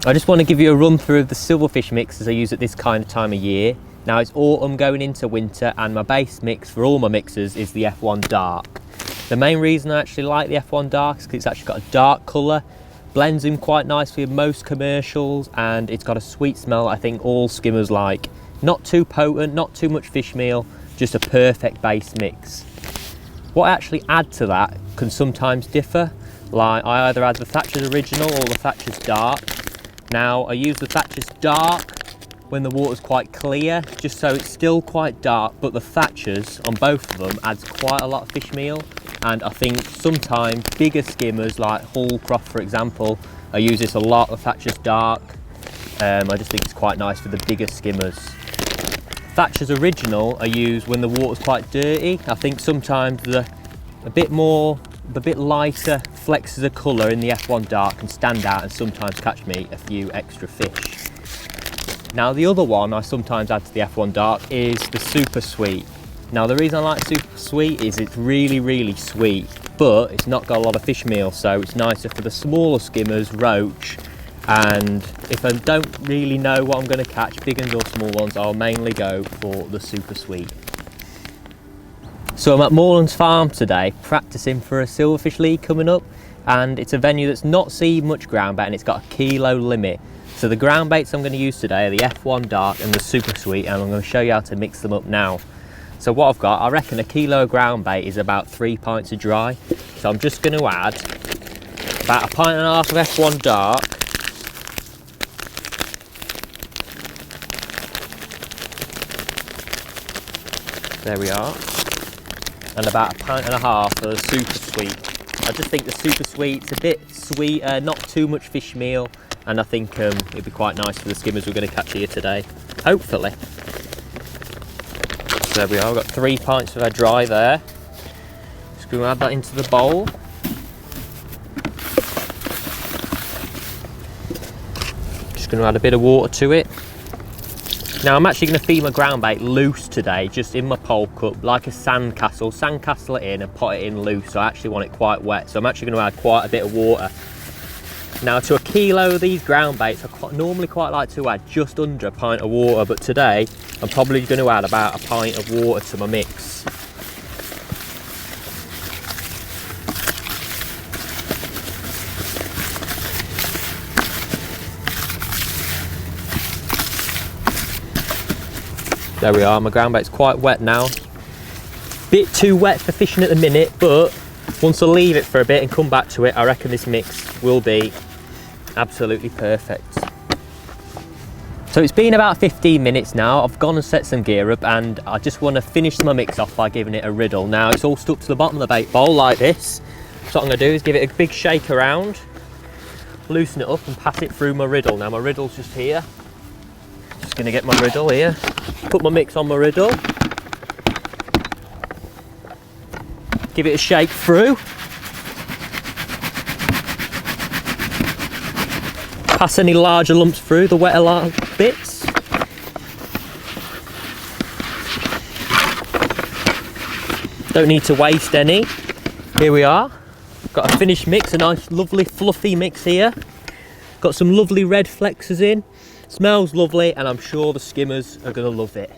I just want to give you a run through of the Silverfish mixes I use at this kind of time of year. Now it's autumn going into winter, and my base mix for all my mixers is the F1 Dark. The main reason I actually like the F1 Dark is because it's actually got a dark colour, blends in quite nicely with most commercials, and it's got a sweet smell I think all skimmers like. Not too potent, not too much fish meal, just a perfect base mix. What I actually add to that can sometimes differ. Like I either add the Thatchers Original or the Thatchers Dark. Now I use the Thatchers Dark when the water's quite clear, just so it's still quite dark, but the Thatchers on both of them adds quite a lot of fish meal, and I think sometimes bigger skimmers like Hull Croft for example, I use this a lot, the Thatchers Dark. I just think it's quite nice for the bigger skimmers. Thatchers Original I use when the water's quite dirty. I think sometimes a bit lighter flexes of colour in the F1 Dark can stand out and sometimes catch me a few extra fish. Now the other one I sometimes add to the F1 Dark is the Super Sweet. Now the reason I like Super Sweet is it's really sweet, but it's not got a lot of fish meal, so it's nicer for the smaller skimmers, roach, and if I don't really know what I'm going to catch, big ones or small ones, I'll mainly go for the Super Sweet. So I'm at Morelands Farm today practicing for a Silverfish League coming up, and it's a venue that's not seen much ground bait and it's got a kilo limit. So the ground baits I'm going to use today are the F1 Dark and the Super Sweet, and I'm going to show you how to mix them up now. So what I've got, I reckon a kilo of ground bait is about 3 pints of dry. So I'm just going to add about 1.5 pints of F1 Dark. There we are. And about 1.5 pints of the Super Sweet. I just think the Super Sweet's a bit sweeter, not too much fish meal, and I think it'd be quite nice for the skimmers we're going to catch here today, hopefully. So there we are, I've got 3 pints of our dry there. Just going to add that into the bowl. Just going to add a bit of water to it. Now I'm actually going to feed my ground bait loose today, just in my pole cup, like a sandcastle it in and pot it in loose, so I actually want it quite wet, so I'm actually going to add quite a bit of water. Now to a kilo of these ground baits, I normally quite like to add just under a pint of water, but today I'm probably going to add about a pint of water to my mix. There we are, my ground bait's quite wet now. Bit too wet for fishing at the minute, but once I leave it for a bit and come back to it, I reckon this mix will be absolutely perfect. So it's been about 15 minutes now. I've gone and set some gear up, and I just want to finish my mix off by giving it a riddle. Now it's all stuck to the bottom of the bait bowl like this. So what I'm going to do is give it a big shake around, loosen it up and pass it through my riddle. Now my riddle's just here. Just going to get my riddle here, put my mix on my riddle, give it a shake through, pass any larger lumps through, the wetter bits. Don't need to waste any. Here we are. Got a finished mix, a nice lovely fluffy mix here. Got some lovely red flexes in. Smells lovely, and I'm sure the skimmers are going to love it.